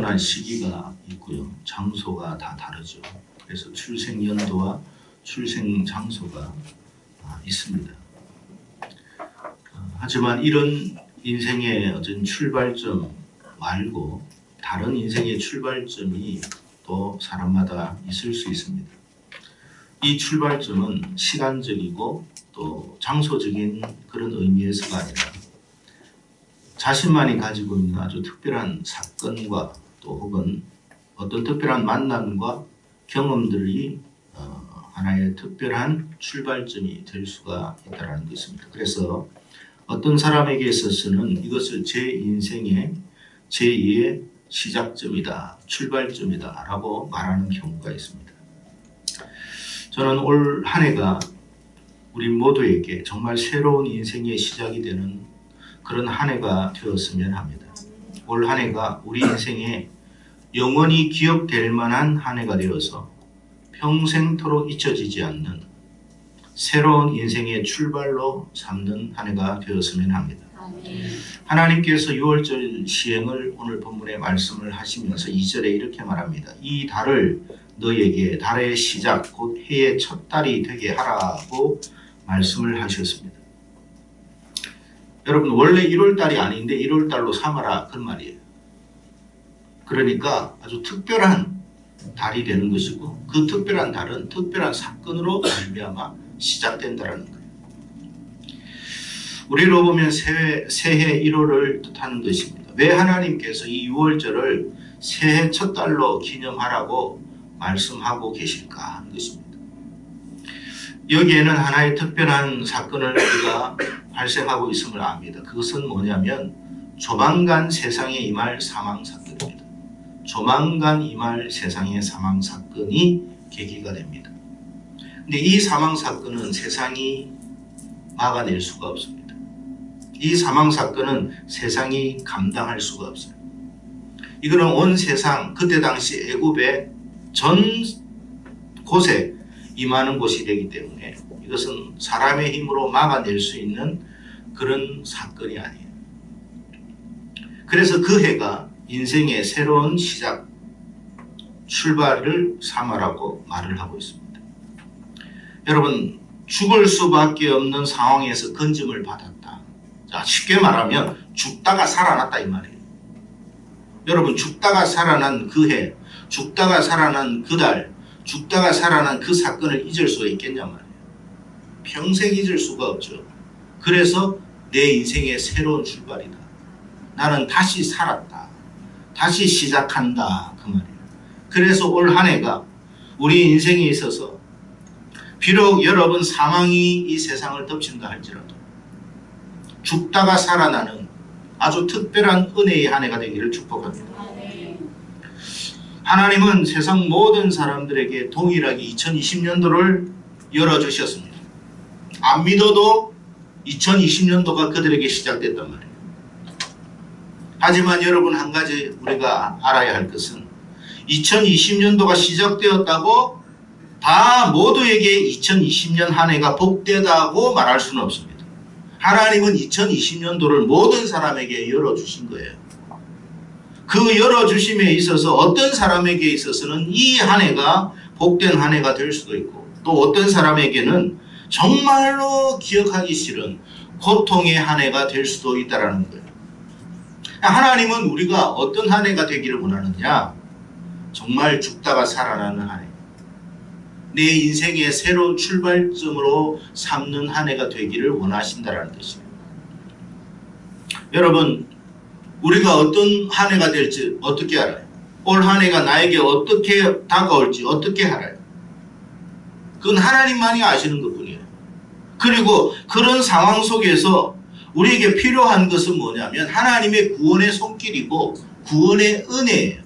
특별한 시기가 있고요. 장소가 다 다르죠. 그래서 출생 연도와 출생 장소가 있습니다. 하지만 이런 인생의 어떤 출발점 말고 다른 인생의 출발점이 또 사람마다 있을 수 있습니다. 이 출발점은 시간적이고 또 장소적인 그런 의미에서가 아니라 자신만이 가지고 있는 아주 특별한 사건과 또 혹은 어떤 특별한 만남과 경험들이 하나의 특별한 출발점이 될 수가 있다는 것입니다. 그래서 어떤 사람에게 있어서는 이것을 제 인생의 제2의 시작점이다, 출발점이다 라고 말하는 경우가 있습니다. 저는 올 한 해가 우리 모두에게 정말 새로운 인생의 시작이 되는 그런 한 해가 되었으면 합니다. 올 한 해가 우리 인생에 영원히 기억될 만한 한 해가 되어서 평생토록 잊혀지지 않는 새로운 인생의 출발로 삼는 한 해가 되었으면 합니다. 하나님께서 6월절 시행을 오늘 본문에 말씀을 하시면서 2절에 이렇게 말합니다. 이 달을 너에게 달의 시작 곧 해의 첫 달이 되게 하라고 말씀을 하셨습니다. 여러분 원래 1월달이 아닌데 1월달로 삼아라 그 말이에요. 그러니까 아주 특별한 달이 되는 것이고 그 특별한 달은 특별한 사건으로 말미암아 시작된다는 거예요. 우리로 보면 새해 1월을 뜻하는 것입니다. 왜 하나님께서 이 6월절을 새해 첫 달로 기념하라고 말씀하고 계실까 하는 것입니다. 여기에는 하나의 특별한 사건을 우리가 발생하고 있음을 압니다. 그것은 뭐냐면 조만간 세상에 임할 사망사건입니다. 조만간 임할 세상의 사망사건이 계기가 됩니다. 근데 이 사망사건은 세상이 막아낼 수가 없습니다. 이 사망사건은 세상이 감당할 수가 없어요. 이거는 온 세상 그때 당시 애굽의 전 곳에 임하는 곳이 되기 때문에 이것은 사람의 힘으로 막아낼 수 있는 그런 사건이 아니에요. 그래서 그 해가 인생의 새로운 시작, 출발을 삼아라고 말을 하고 있습니다. 여러분 죽을 수밖에 없는 상황에서 건짐을 받았다. 자, 쉽게 말하면 죽다가 살아났다 이 말이에요. 여러분 죽다가 살아난 그 해, 죽다가 살아난 그 달, 죽다가 살아난 그 사건을 잊을 수가 있겠냐 말이에요. 평생 잊을 수가 없죠. 그래서 내 인생의 새로운 출발이다. 나는 다시 살았다. 다시 시작한다 그 말이에요. 그래서 올 한 해가 우리 인생에 있어서 비록 여러 번 사망이 이 세상을 덮친다 할지라도 죽다가 살아나는 아주 특별한 은혜의 한 해가 되기를 축복합니다. 하나님은 세상 모든 사람들에게 동일하게 2020년도를 열어주셨습니다. 안 믿어도 2020년도가 그들에게 시작됐단 말이에요. 하지만 여러분 한 가지 우리가 알아야 할 것은 2020년도가 시작되었다고 다 모두에게 2020년 한 해가 복되다고 말할 수는 없습니다. 하나님은 2020년도를 모든 사람에게 열어주신 거예요. 그 열어주심에 있어서 어떤 사람에게 있어서는 이 한 해가 복된 한 해가 될 수도 있고 또 어떤 사람에게는 정말로 기억하기 싫은 고통의 한 해가 될 수도 있다는 거예요. 하나님은 우리가 어떤 한 해가 되기를 원하느냐? 정말 죽다가 살아나는 한 해. 내 인생의 새로운 출발점으로 삼는 한 해가 되기를 원하신다는 것입니다. 여러분 우리가 어떤 한 해가 될지 어떻게 알아요? 올 한 해가 나에게 어떻게 다가올지 어떻게 알아요? 그건 하나님만이 아시는 것뿐이에요. 그리고 그런 상황 속에서 우리에게 필요한 것은 뭐냐면 하나님의 구원의 손길이고 구원의 은혜예요.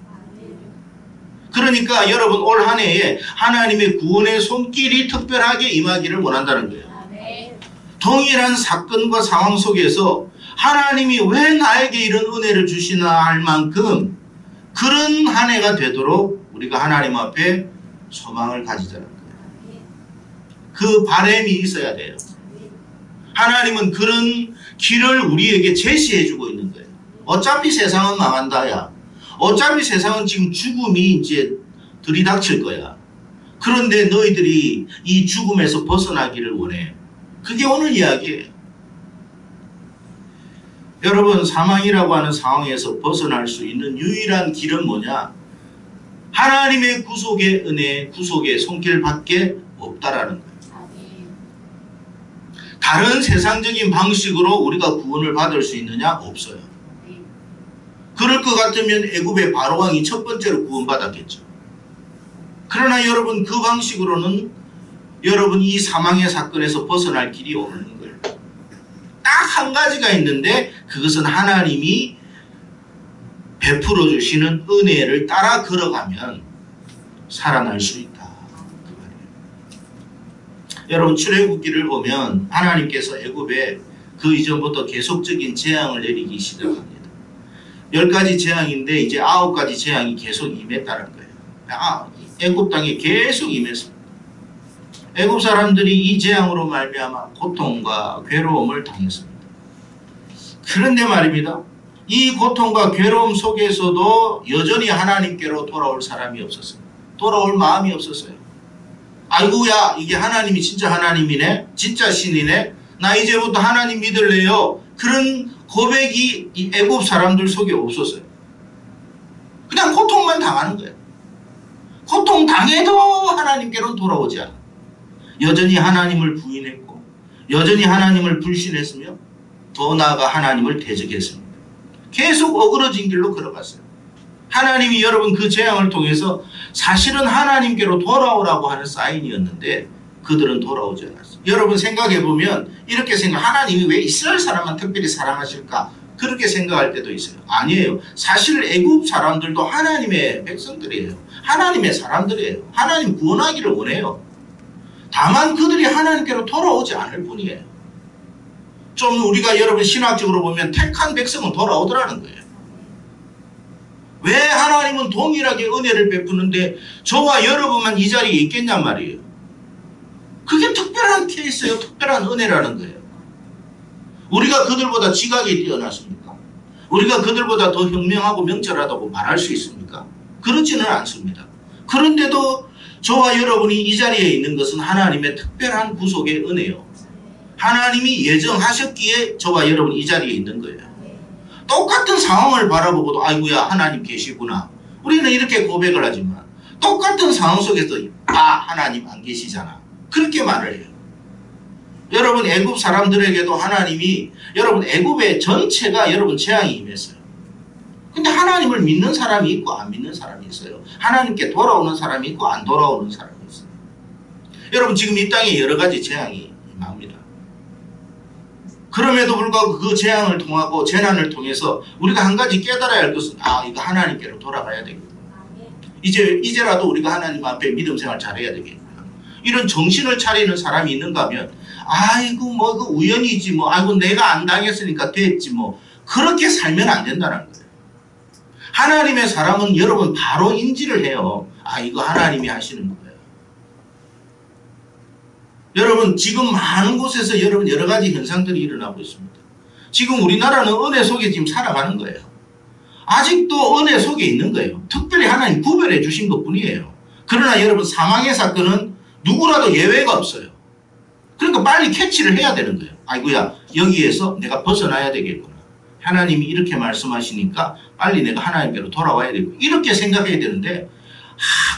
그러니까 여러분 올 한 해에 하나님의 구원의 손길이 특별하게 임하기를 원한다는 거예요. 동일한 사건과 상황 속에서 하나님이 왜 나에게 이런 은혜를 주시나 할 만큼 그런 한 해가 되도록 우리가 하나님 앞에 소망을 가지자는 거예요. 그 바람이 있어야 돼요. 하나님은 그런 길을 우리에게 제시해 주고 있는 거예요. 어차피 세상은 망한다 야. 어차피 세상은 지금 죽음이 이제 들이닥칠 거야. 그런데 너희들이 이 죽음에서 벗어나기를 원해. 그게 오늘 이야기예요. 여러분, 사망이라고 하는 상황에서 벗어날 수 있는 유일한 길은 뭐냐? 하나님의 구속의 은혜, 구속의 손길밖에 없다라는 거예요. 다른 세상적인 방식으로 우리가 구원을 받을 수 있느냐? 없어요. 그럴 것 같으면 애굽의 바로왕이 첫 번째로 구원받았겠죠. 그러나 여러분, 그 방식으로는 여러분 이 사망의 사건에서 벗어날 길이 없는 거예요. 딱 한 가지가 있는데 그것은 하나님이 베풀어 주시는 은혜를 따라 걸어가면 살아날 수 있다. 그 말이에요. 여러분, 출애굽기를 보면 하나님께서 애굽에 그 이전부터 계속적인 재앙을 내리기 시작합니다. 10가지 재앙인데 이제 9가지 재앙이 계속 임했다는 거예요. 애굽 땅에 계속 임했습니다. 애굽 사람들이 이 재앙으로 말미암아 고통과 괴로움을 당했습니다. 그런데 말입니다. 이 고통과 괴로움 속에서도 여전히 하나님께로 돌아올 사람이 없었어요. 돌아올 마음이 없었어요. 아이고야, 이게 하나님이 진짜 하나님이네, 진짜 신이네, 나 이제부터 하나님 믿을래요. 그런 고백이 이 애굽 사람들 속에 없었어요. 그냥 고통만 당하는 거예요. 고통 당해도 하나님께로 돌아오지 않아. 여전히 하나님을 부인했고 여전히 하나님을 불신했으며 더 나아가 하나님을 대적했습니다. 계속 어그러진 길로 걸어갔어요. 하나님이 여러분 그 재앙을 통해서 사실은 하나님께로 돌아오라고 하는 사인이었는데 그들은 돌아오지 않았어요. 여러분 생각해보면 이렇게 하나님이 왜 이스라엘 사람만 특별히 사랑하실까? 그렇게 생각할 때도 있어요. 아니에요. 사실 애굽 사람들도 하나님의 백성들이에요. 하나님의 사람들이에요. 하나님 구원하기를 원해요. 다만 그들이 하나님께로 돌아오지 않을 뿐이에요. 좀 우리가 여러분 신학적으로 보면 택한 백성은 돌아오더라는 거예요. 왜 하나님은 동일하게 은혜를 베푸는데 저와 여러분만 이 자리에 있겠냔 말이에요. 그게 특별한 케이스예요. 특별한 은혜라는 거예요. 우리가 그들보다 지각이 뛰어났습니까? 우리가 그들보다 더 현명하고 명철하다고 말할 수 있습니까? 그렇지는 않습니다. 그런데도 저와 여러분이 이 자리에 있는 것은 하나님의 특별한 구속의 은혜요. 하나님이 예정하셨기에 저와 여러분 이 자리에 있는 거예요. 똑같은 상황을 바라보고도 아이고야 하나님 계시구나. 우리는 이렇게 고백을 하지만 똑같은 상황 속에서 하나님 안 계시잖아. 그렇게 말을 해요. 여러분 애굽 사람들에게도 하나님이 여러분 애굽의 전체가 여러분 재앙이 임했어요. 근데 하나님을 믿는 사람이 있고 안 믿는 사람이 있어요. 하나님께 돌아오는 사람이 있고 안 돌아오는 사람이 있어요. 여러분 지금 이 땅에 여러 가지 재앙이 임합니다. 그럼에도 불구하고 그 재앙을 통하고 재난을 통해서 우리가 한 가지 깨달아야 할 것은 이거 하나님께로 돌아가야 되겠구나. 이제라도 우리가 하나님 앞에 믿음 생활 잘해야 되겠구나. 이런 정신을 차리는 사람이 있는가 하면 아이고 뭐 그 우연이지 뭐 아이고 내가 안 당했으니까 됐지 뭐 그렇게 살면 안 된다는 거예요. 하나님의 사람은 여러분 바로 인지를 해요. 이거 하나님이 하시는 거예요. 여러분 지금 많은 곳에서 여러분 여러 가지 현상들이 일어나고 있습니다. 지금 우리나라는 은혜 속에 지금 살아가는 거예요. 아직도 은혜 속에 있는 거예요. 특별히 하나님 구별해 주신 것뿐이에요. 그러나 여러분 사망의 사건은 누구라도 예외가 없어요. 그러니까 빨리 캐치를 해야 되는 거예요. 아이고야 여기에서 내가 벗어나야 되겠구나. 하나님이 이렇게 말씀하시니까 빨리 내가 하나님께로 돌아와야 되고 이렇게 생각해야 되는데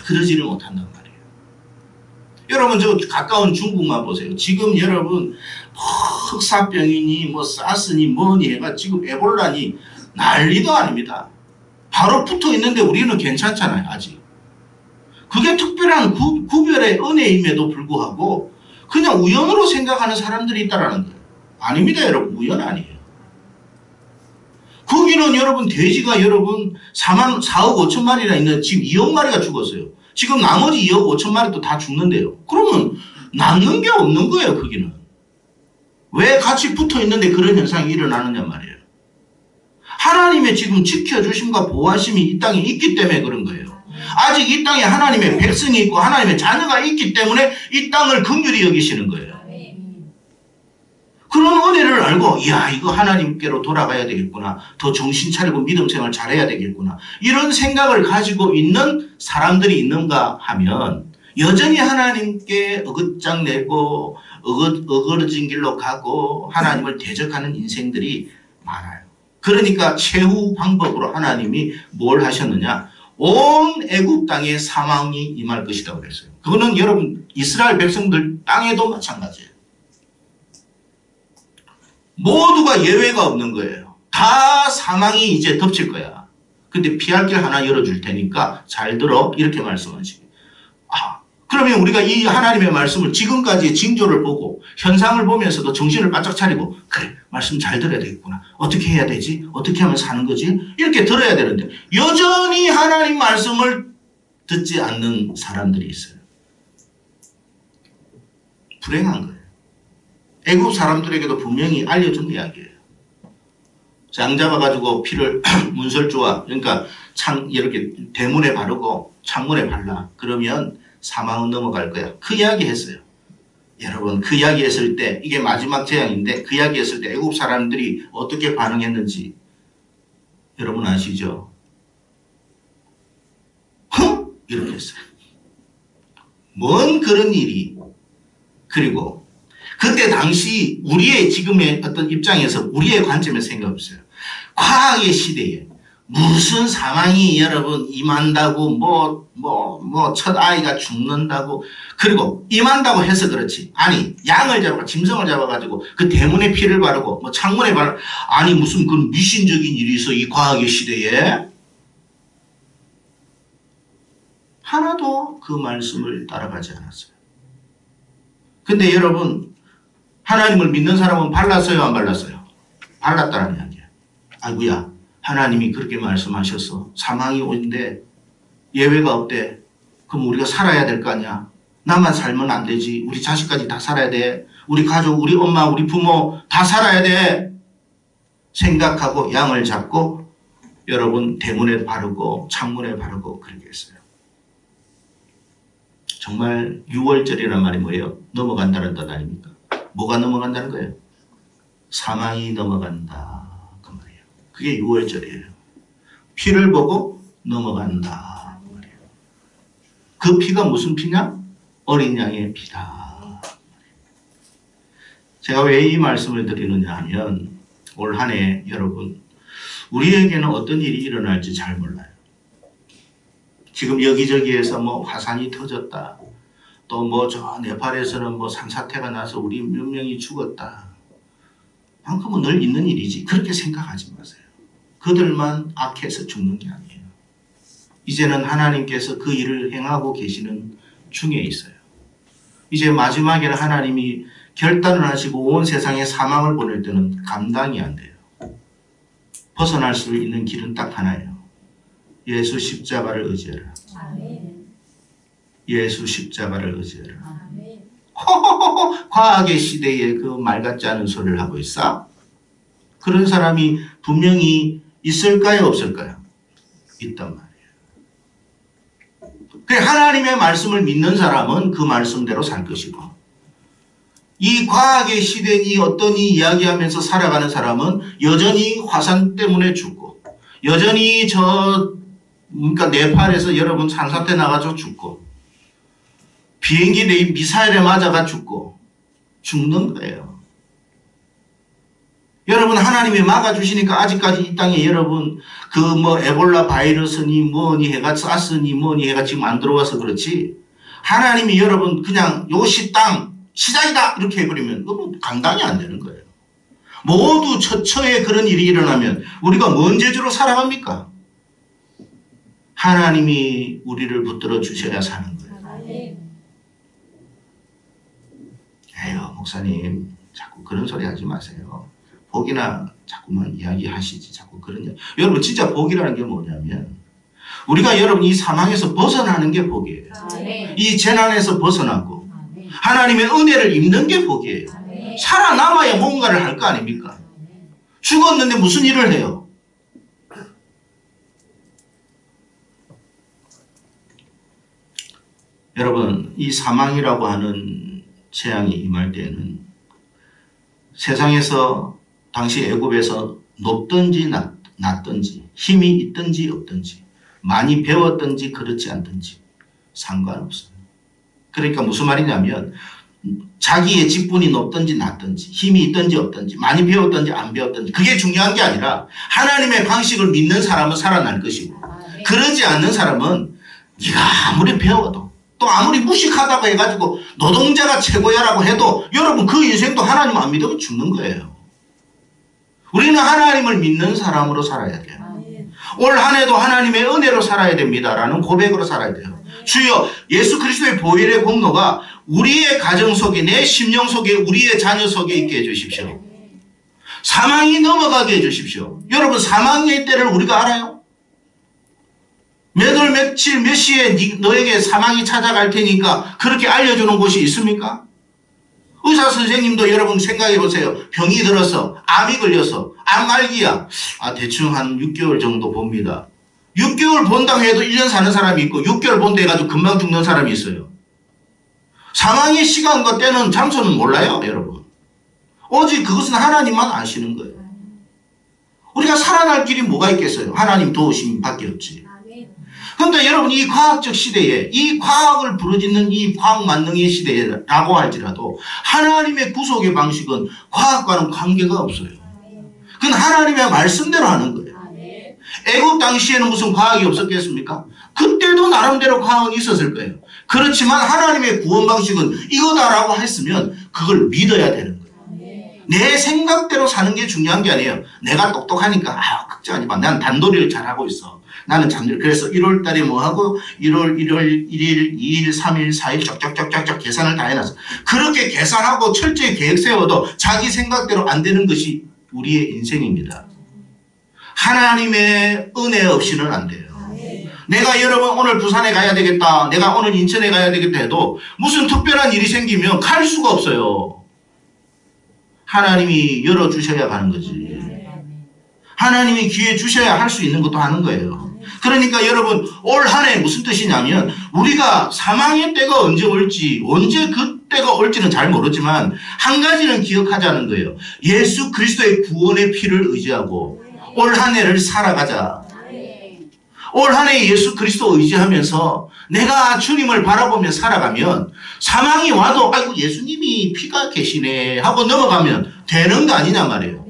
그러지를 못한단 말이에요. 여러분 저 가까운 중국만 보세요. 지금 여러분 흑사병이니 뭐 사스니 뭐니 해가 지금 에볼라니 난리도 아닙니다. 바로 붙어 있는데 우리는 괜찮잖아요. 아직. 그게 특별한 구별의 은혜임에도 불구하고 그냥 우연으로 생각하는 사람들이 있다라는 거예요. 아닙니다 여러분. 우연 아니에요. 거기는 여러분 돼지가 여러분 4억 5천 마리나 있는 지금 2억 마리가 죽었어요. 지금 나머지 2억 5천 마리도 다 죽는데요. 그러면 남는 게 없는 거예요. 거기는. 왜 같이 붙어 있는데 그런 현상이 일어나느냐 말이에요. 하나님의 지금 지켜주심과 보호하심이 이 땅에 있기 때문에 그런 거예요. 아직 이 땅에 하나님의 백성이 있고 하나님의 자녀가 있기 때문에 이 땅을 긍휼히 여기시는 거예요. 그런 은혜를 알고 야 이거 하나님께로 돌아가야 되겠구나. 더 정신 차리고 믿음 생활 잘해야 되겠구나. 이런 생각을 가지고 있는 사람들이 있는가 하면 여전히 하나님께 어긋장 내고 어그러진 길로 가고 하나님을 대적하는 인생들이 많아요. 그러니까 최후 방법으로 하나님이 뭘 하셨느냐. 온 애굽 땅에 사망이 임할 것이라고 그랬어요. 그거는 여러분 이스라엘 백성들 땅에도 마찬가지예요. 모두가 예외가 없는 거예요. 다 사망이 이제 덮칠 거야. 근데 피할 길 하나 열어줄 테니까 잘 들어. 이렇게 말씀하시고. 그러면 우리가 이 하나님의 말씀을 지금까지의 징조를 보고 현상을 보면서도 정신을 바짝 차리고 그래 말씀 잘 들어야 되겠구나. 어떻게 해야 되지? 어떻게 하면 사는 거지? 이렇게 들어야 되는데 여전히 하나님 말씀을 듣지 않는 사람들이 있어요. 불행한 거예요. 애국 사람들에게도 분명히 알려준 이야기예요. 장 잡아가지고 피를 문설주와 그러니까 이렇게 대문에 바르고 창문에 발라. 그러면 사망은 넘어갈 거야. 그 이야기 했어요. 여러분 그 이야기 했을 때 이게 마지막 재앙인데 그 이야기 했을 때 애국 사람들이 어떻게 반응했는지 여러분 아시죠? 이렇게 했어요. 뭔 그런 일이. 그리고 그때 당시 우리의 지금의 어떤 입장에서 우리의 관점에서 생각해보세요. 과학의 시대에 무슨 사망이 여러분 임한다고 첫 아이가 죽는다고 그리고 임한다고 해서 그렇지. 아니 양을 잡아 짐승을 잡아가지고 그 대문에 피를 바르고 창문에 바르고 아니 무슨 그런 미신적인 일이 있어 이 과학의 시대에. 하나도 그 말씀을 따라가지 않았어요. 근데 여러분 하나님을 믿는 사람은 발랐어요 안 발랐어요? 발랐다는 이야기야. 아이고야 하나님이 그렇게 말씀하셨어. 사망이 오는데 예외가 없대. 그럼 우리가 살아야 될 거 아니야. 나만 살면 안 되지. 우리 자식까지 다 살아야 돼. 우리 가족, 우리 엄마, 우리 부모 다 살아야 돼. 생각하고 양을 잡고 여러분 대문에 바르고 창문에 바르고 그렇게 했어요. 정말 6월절이란 말이 뭐예요? 넘어간다는 뜻 아닙니까? 뭐가 넘어간다는 거예요? 사망이 넘어간다. 그 말이에요. 그게 6월절이에요. 피를 보고 넘어간다. 그 말이에요. 그 피가 무슨 피냐? 어린 양의 피다. 제가 왜 이 말씀을 드리느냐 하면 올 한 해 여러분 우리에게는 어떤 일이 일어날지 잘 몰라요. 지금 여기저기에서 화산이 터졌다. 또 저 네팔에서는 산사태가 나서 우리 몇 명이 죽었다. 그건 늘 있는 일이지. 그렇게 생각하지 마세요. 그들만 악해서 죽는 게 아니에요. 이제는 하나님께서 그 일을 행하고 계시는 중에 있어요. 이제 마지막에는 하나님이 결단을 하시고 온 세상에 사망을 보낼 때는 감당이 안 돼요. 벗어날 수 있는 길은 딱 하나예요. 예수 십자가를 의지해라. 아멘. 예수 십자가를 의지해라. 아멘. 호호호호 과학의 시대에 그 말 같지 않은 소리를 하고 있어? 그런 사람이 분명히 있을까요? 없을까요? 있단 말이에요. 하나님의 말씀을 믿는 사람은 그 말씀대로 살 것이고 이 과학의 시대니 어떠니 이야기하면서 살아가는 사람은 여전히 화산 때문에 죽고 여전히 그러니까 네팔에서 여러분 산사태 나가서 죽고 비행기 미사일에 맞아가 죽고 죽는 거예요. 여러분 하나님이 막아주시니까 아직까지 이 땅에 여러분 에볼라 바이러스니 뭐니 해가 사스니 뭐니 해가 지금 안 들어와서 그렇지 하나님이 여러분 그냥 요시 땅 시작이다 이렇게 해버리면 그건 감당이 안 되는 거예요. 모두 처처에 그런 일이 일어나면 우리가 뭔 재주로 살아갑니까? 하나님이 우리를 붙들어 주셔야 사는 거예요. 에휴 목사님 자꾸 그런 소리 하지 마세요. 복이나 자꾸만 이야기하시지 자꾸 그런 여러분 진짜 복이라는 게 뭐냐면 우리가 여러분 이 사망에서 벗어나는 게 복이에요. 이 재난에서 벗어나고 하나님의 은혜를 입는 게 복이에요. 살아남아야 뭔가를 할 거 아닙니까? 죽었는데 무슨 일을 해요? 여러분 이 사망이라고 하는 재앙이 임할 때에는 세상에서 당시 애굽에서 높든지 낮든지 힘이 있든지 없든지 많이 배웠든지 그렇지 않든지 상관없어요. 그러니까 무슨 말이냐면 자기의 직분이 높든지 낮든지 힘이 있든지 없든지 많이 배웠든지 안 배웠든지 그게 중요한 게 아니라 하나님의 방식을 믿는 사람은 살아날 것이고 그러지 않는 사람은 네가 아무리 배워도 또 아무리 무식하다고 해가지고 노동자가 최고야라고 해도 여러분 그 인생도 하나님 안 믿으면 죽는 거예요. 우리는 하나님을 믿는 사람으로 살아야 돼요. 올 한 해도 하나님의 은혜로 살아야 됩니다라는 고백으로 살아야 돼요. 주여 예수 그리스도의 보혈의 공로가 우리의 가정 속에 내 심령 속에 우리의 자녀 속에 있게 해주십시오. 사망이 넘어가게 해주십시오. 여러분 사망의 때를 우리가 알아요? 몇 월 며칠 몇 시에 너에게 사망이 찾아갈 테니까 그렇게 알려주는 곳이 있습니까? 의사 선생님도 여러분 생각해 보세요. 병이 들어서 암이 걸려서 암 말기야. 대충 한 6개월 정도 봅니다. 6개월 본다고 해도 1년 사는 사람이 있고 6개월 본다 해가지고 금방 죽는 사람이 있어요. 사망의 시간과 때는 장소는 몰라요, 여러분. 오직 그것은 하나님만 아시는 거예요. 우리가 살아날 길이 뭐가 있겠어요? 하나님 도우심 밖에 없지. 그런데 여러분 이 과학적 시대에 이 과학을 부르짖는 이 과학 만능의 시대라고 할지라도 하나님의 구속의 방식은 과학과는 관계가 없어요. 그건 하나님의 말씀대로 하는 거예요. 애굽 당시에는 무슨 과학이 없었겠습니까? 그때도 나름대로 과학은 있었을 거예요. 그렇지만 하나님의 구원 방식은 이거다라고 했으면 그걸 믿어야 되는 거예요. 내 생각대로 사는 게 중요한 게 아니에요. 내가 똑똑하니까 걱정하지 마. 난 단도리를 잘하고 있어. 나는 잠들 그래서 1월 달에 뭐 하고 1월 1일, 1일, 2일, 3일, 4일 쫙쫙쫙쫙 계산을 다 해놨어. 그렇게 계산하고 철저히 계획 세워도 자기 생각대로 안 되는 것이 우리의 인생입니다. 하나님의 은혜 없이는 안 돼요. 내가 여러분 오늘 부산에 가야 되겠다. 내가 오늘 인천에 가야 되겠다 해도 무슨 특별한 일이 생기면 갈 수가 없어요. 하나님이 열어주셔야 가는 거지. 하나님이 기회 주셔야 할 수 있는 것도 하는 거예요. 그러니까 여러분 올 한 해 무슨 뜻이냐면 우리가 사망의 때가 언제 올지 언제 그 때가 올지는 잘 모르지만 한 가지는 기억하자는 거예요. 예수 그리스도의 구원의 피를 의지하고 올 한 해를 살아가자. 올 한 해 예수 그리스도 의지하면서 내가 주님을 바라보며 살아가면 사망이 와도 아이고 예수님이 피가 계시네 하고 넘어가면 되는 거 아니냐 말이에요.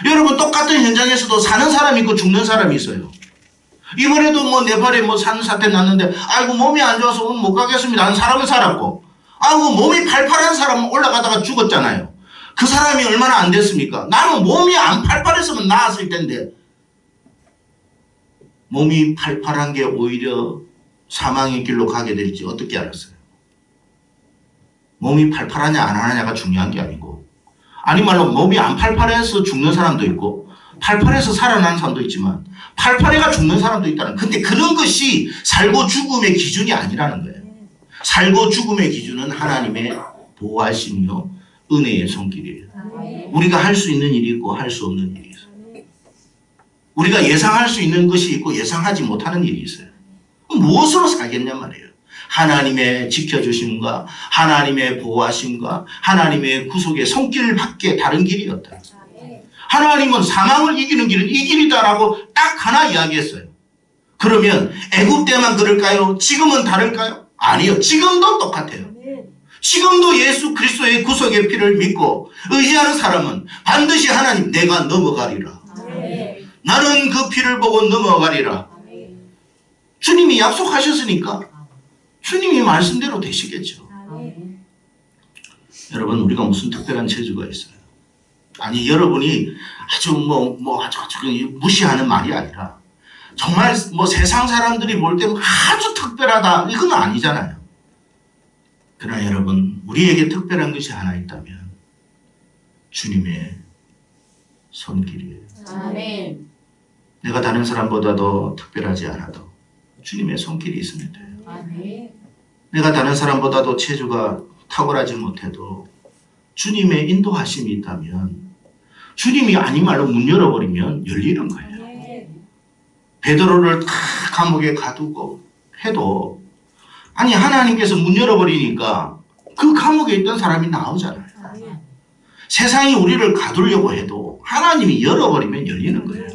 여러분 똑같은 현장에서도 사는 사람이 있고 죽는 사람이 있어요. 이번에도 뭐 네팔에 뭐 산사태 났는데 아이고 몸이 안 좋아서 오늘 못 가겠습니다 하는 사람은 살았고 아이고 몸이 팔팔한 사람은 올라가다가 죽었잖아요. 그 사람이 얼마나 안 됐습니까? 나는 몸이 안 팔팔했으면 나았을 텐데 몸이 팔팔한 게 오히려 사망의 길로 가게 될지 어떻게 알았어요? 몸이 팔팔하냐 안 하냐가 중요한 게 아니고 아니 말로 몸이 안 팔팔해서 죽는 사람도 있고 팔팔해서 살아나는 사람도 있지만 팔팔해가 죽는 사람도 있다는 근데 그런 것이 살고 죽음의 기준이 아니라는 거예요. 살고 죽음의 기준은 하나님의 보호하심이요 은혜의 손길이에요. 우리가 할 수 있는 일이 있고 할 수 없는 일이 있어요. 우리가 예상할 수 있는 것이 있고 예상하지 못하는 일이 있어요. 무엇으로 살겠냐 말이에요. 하나님의 지켜주심과 하나님의 보호하심과 하나님의 구속의 손길 밖에 다른 길이 없다. 하나님은 사망을 이기는 길은 이 길이다라고 딱 하나 이야기했어요. 그러면 애굽 때만 그럴까요? 지금은 다를까요? 아니요. 지금도 똑같아요. 지금도 예수 그리스도의 구속의 피를 믿고 의지하는 사람은 반드시 하나님 내가 넘어가리라. 나는 그 피를 보고 넘어가리라. 주님이 약속하셨으니까 주님이 말씀대로 되시겠죠. 여러분 우리가 무슨 특별한 재주가 있어요. 아니 여러분이 아주 아주 무시하는 말이 아니라 정말 세상 사람들이 볼 때 아주 특별하다 이건 아니잖아요. 그러나 여러분 우리에게 특별한 것이 하나 있다면 주님의 손길이에요. 아멘. 내가 다른 사람보다도 특별하지 않아도 주님의 손길이 있으면 돼요. 아멘. 내가 다른 사람보다도 체주가 탁월하지 못해도 주님의 인도하심이 있다면 주님이 아니 말로 문 열어버리면 열리는 거예요. 베드로를 다 감옥에 가두고 해도 아니 하나님께서 문 열어버리니까 그 감옥에 있던 사람이 나오잖아요. 세상이 우리를 가두려고 해도 하나님이 열어버리면 열리는 거예요.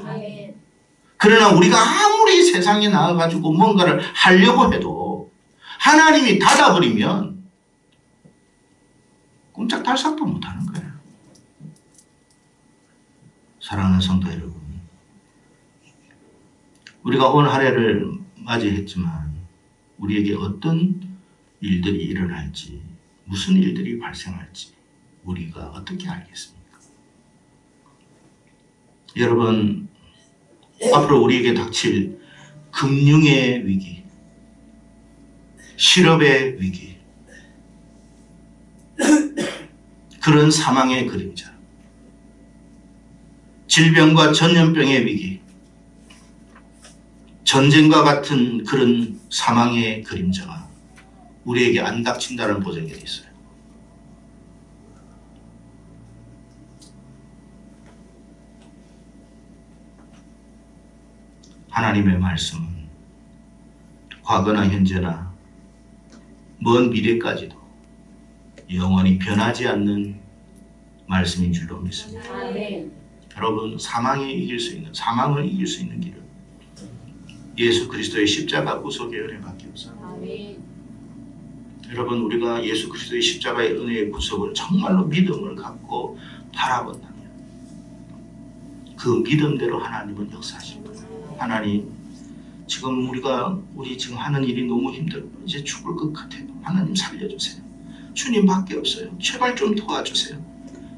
그러나 우리가 아무리 세상에 나와가지고 뭔가를 하려고 해도 하나님이 닫아버리면 꼼짝달싹도 못하는 거예요. 사랑하는 성도 여러분, 우리가 오늘 한 해를 맞이했지만 우리에게 어떤 일들이 일어날지, 무슨 일들이 발생할지 우리가 어떻게 알겠습니까? 여러분, 앞으로 우리에게 닥칠 금융의 위기, 실업의 위기, 그런 사망의 그림자, 질병과 전염병의 위기, 전쟁과 같은 그런 사망의 그림자가 우리에게 안 닥친다는 보장이 있어요. 하나님의 말씀은 과거나 현재나 먼 미래까지도 영원히 변하지 않는 말씀인 줄로 믿습니다. 여러분, 사망을 이길 수 있는 길은 예수 그리스도의 십자가 구속의 은혜밖에 없어요. 여러분, 우리가 예수 그리스도의 십자가의 은혜의 구속을 정말로 믿음을 갖고 바라본다면 그 믿음대로 하나님은 역사하실 거예요. 하나님, 지금 우리 지금 하는 일이 너무 힘들고 이제 죽을 것 같아요. 하나님 살려주세요. 주님밖에 없어요. 제발 좀 도와주세요.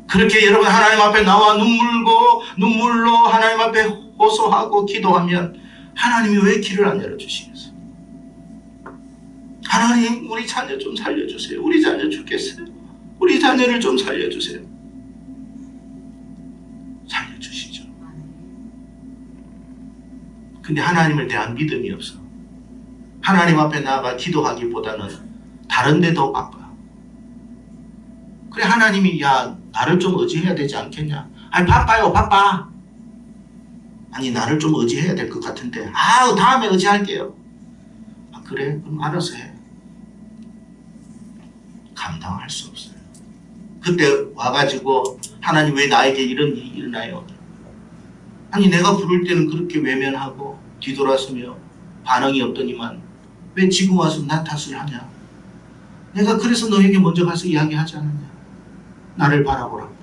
그렇게 여러분 하나님 앞에 나와 눈물로 하나님 앞에 호소하고 기도하면 하나님이 왜 길을 안 열어주시겠어요? 하나님, 우리 자녀 좀 살려주세요. 우리 자녀 죽겠어요. 우리 자녀를 좀 살려주세요. 살려주시죠. 근데 하나님을 대한 믿음이 없어. 하나님 앞에 나아가 기도하기보다는 다른 데 더 바빠. 그래, 하나님이 야, 나를 좀 의지해야 되지 않겠냐? 아니, 바빠요, 바빠. 아니, 나를 좀 의지해야 될 것 같은데, 다음에 의지할게요. 그래? 그럼 알아서 해. 감당할 수 없어요. 그때 와가지고 하나님 왜 나에게 이런 일이 일어나요? 아니, 내가 부를 때는 그렇게 외면하고 뒤돌아서며 반응이 없더니만 왜 지금 와서 나 탓을 하냐? 내가 그래서 너에게 먼저 가서 이야기하지 않았냐? 나를 바라보라고.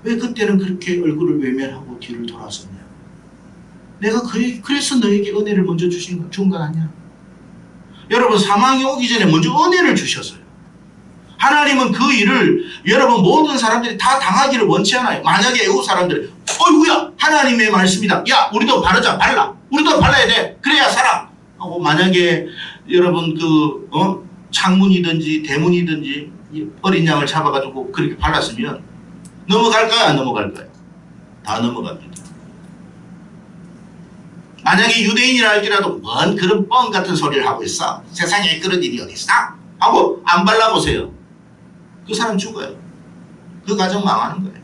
왜 그때는 그렇게 얼굴을 외면하고 뒤를 돌아섰냐? 내가 그래서 너에게 은혜를 먼저 준 거 아니야? 여러분, 사망이 오기 전에 먼저 은혜를 주셨어요. 하나님은 그 일을 여러분 모든 사람들이 다 당하기를 원치 않아요. 만약에 애국 사람들이 어이구야, 하나님의 말씀이다. 야, 우리도 바르자, 발라. 우리도 발라야 돼. 그래야 살아. 하고 만약에 여러분 창문이든지 대문이든지 어린 양을 잡아가지고 그렇게 발랐으면 넘어갈까요? 안 넘어갈까요? 다 넘어갑니다. 만약에 유대인이라 할지라도 뭔 그런 뻥 같은 소리를 하고 있어. 세상에 그런 일이 어디 있어? 하고 안 발라보세요. 그 사람 죽어요. 그 가정 망하는 거예요.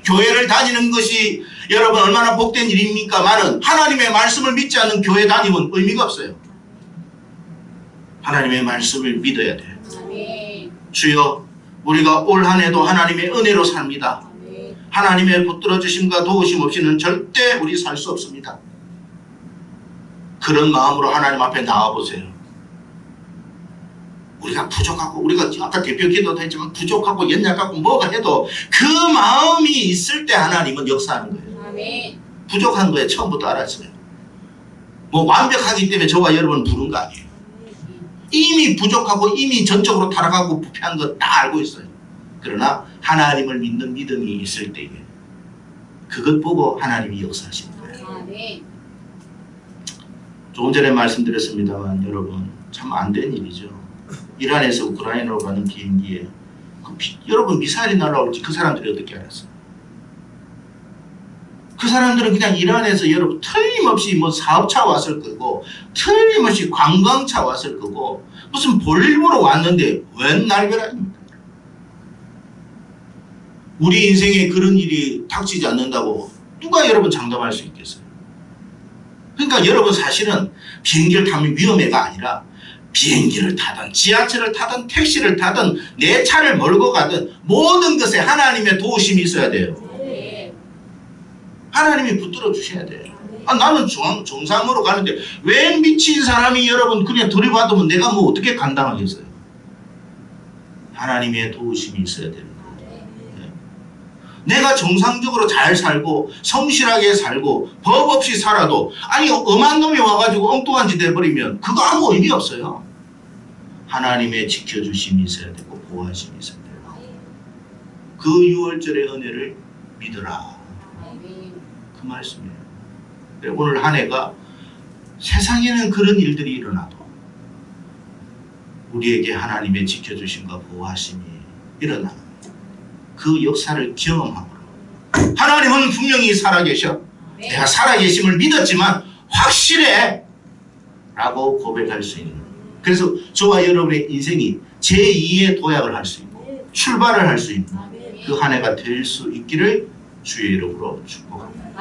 교회를 다니는 것이 여러분 얼마나 복된 일입니까만은 하나님의 말씀을 믿지 않는 교회 다니면 의미가 없어요. 하나님의 말씀을 믿어야 돼요. 주여, 우리가 올 한 해도 하나님의 은혜로 삽니다. 하나님의 붙들어 주심과 도우심 없이는 절대 우리 살 수 없습니다. 그런 마음으로 하나님 앞에 나와보세요. 우리가 부족하고, 우리가 아까 대표 기도도 했지만 부족하고 연약하고 뭐가 해도 그 마음이 있을 때 하나님은 역사하는 거예요. 아멘. 부족한 거에 처음부터 알았어요. 뭐 완벽하기 때문에 저와 여러분 부른 거 아니에요. 이미 부족하고 이미 전적으로 타락하고 부패한 거 다 알고 있어요. 그러나 하나님을 믿는 믿음이 있을 때에 그것 보고 하나님이 역사하시는 거예요. 아멘. 조금 전에 말씀드렸습니다만 여러분 참 안 된 일이죠. 이란에서 우크라이나로 가는 비행기에 여러분 미사일이 날아올지 그 사람들이 어떻게 알았어요? 그 사람들은 그냥 이란에서 여러분 틀림없이 뭐 사업차 왔을 거고 틀림없이 관광차 왔을 거고 무슨 볼일보러 왔는데 웬 날벼락입니까? 우리 인생에 그런 일이 닥치지 않는다고 누가 여러분 장담할 수 있겠어요? 그러니까 여러분 사실은 비행기를 타면 위험해가 아니라 비행기를 타든 지하철을 타든 택시를 타든 내 차를 몰고 가든 모든 것에 하나님의 도우심이 있어야 돼요. 하나님이 붙들어 주셔야 돼요. 나는 정상으로 가는데 왜 미친 사람이 여러분 그냥 들이받으면 내가 뭐 어떻게 감당하겠어요? 하나님의 도우심이 있어야 되는 거예요. 내가 정상적으로 잘 살고 성실하게 살고 법 없이 살아도 아니 엄한 놈이 와가지고 엉뚱한 짓 해버리면 그거 아무 의미 없어요. 하나님의 지켜주심이 있어야 되고 보호하심이 있어야 돼요. 그 6월절의 은혜를 믿어라. 그 말씀이에요. 오늘 한 해가 세상에는 그런 일들이 일어나도 우리에게 하나님의 지켜주심과 보호하심이 일어나는 그 역사를 경험함으로 하나님은 분명히 살아계셔. 내가 살아계심을 믿었지만 확실해 라고 고백할 수 있는, 그래서 저와 여러분의 인생이 제2의 도약을 할 수 있고 출발을 할 수 있는 그 한 해가 될 수 있기를 주의 이름으로 축복합니다.